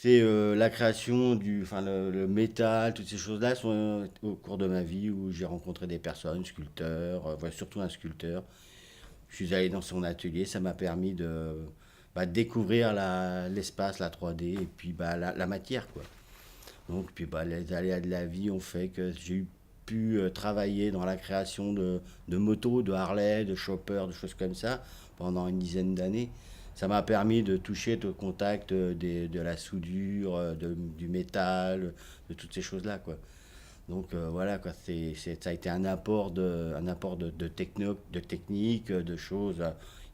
C'est la création enfin le métal, toutes ces choses-là sont au cours de ma vie où j'ai rencontré des personnes, sculpteurs, voilà, surtout un sculpteur. Je suis allé dans son atelier, ça m'a permis de découvrir l'espace, la 3D et puis la matière, quoi. Donc, puis les aléas de la vie ont fait que j'ai pu travailler dans la création de motos, de Harley, de Chopper, de choses comme ça pendant une dizaine d'années. Ça m'a permis de toucher au contact de la soudure, du métal, de toutes ces choses-là, quoi. Donc voilà, quoi, ça a été un apport de technique, de choses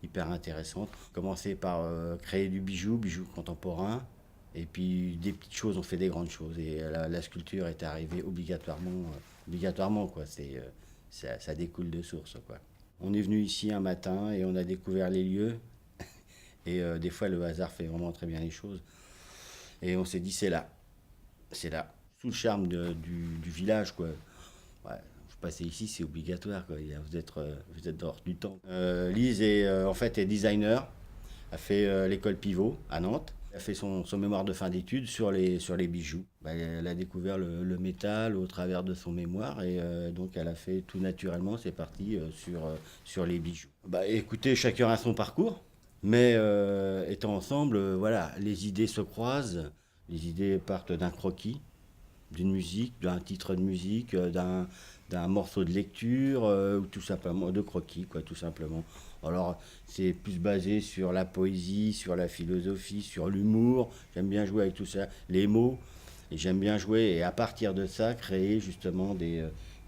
hyper intéressantes. Commencer par créer du bijou contemporain, et puis des petites choses ont fait des grandes choses. Et la sculpture est arrivée obligatoirement, quoi. Ça découle de source, quoi. On est venu ici un matin et on a découvert les lieux. Et des fois, le hasard fait vraiment très bien les choses. Et on s'est dit, c'est là, sous le charme du village, quoi. Ouais, vous passez ici, c'est obligatoire, quoi. Vous êtes hors du temps. Lise en fait est designer, a fait l'école Pivot à Nantes. Elle a fait son mémoire de fin d'études sur les bijoux. Elle a découvert le métal au travers de son mémoire et donc elle a fait tout naturellement, c'est parti sur les bijoux. Écoutez, chacun a son parcours, mais étant ensemble, voilà, les idées se croisent, les idées partent d'un croquis, d'une musique, d'un titre de musique, d'un morceau de lecture, ou tout simplement de croquis, quoi, tout simplement. Alors, c'est plus basé sur la poésie, sur la philosophie, sur l'humour. J'aime bien jouer avec tout ça, les mots, et j'aime bien jouer, et à partir de ça, créer justement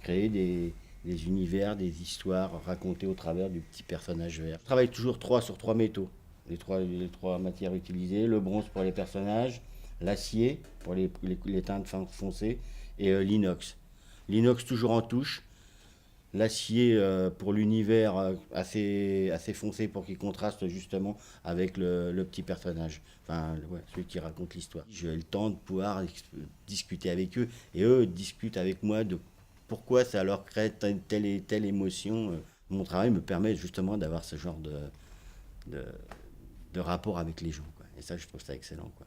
créer des univers, des histoires racontées au travers du petit personnage vert. Je travaille toujours 3 sur 3 métaux. Les trois matières utilisées, le bronze pour les personnages, l'acier pour les teintes foncées et l'inox. L'inox toujours en touche, l'acier pour l'univers assez foncé pour qu'il contraste justement avec le petit personnage, enfin ouais, celui qui raconte l'histoire. J'ai le temps de pouvoir discuter avec eux et eux discutent avec moi de pourquoi ça leur crée telle et telle émotion. Mon travail me permet justement d'avoir ce genre de, de rapport avec les gens, quoi. Et ça, je trouve ça excellent, quoi.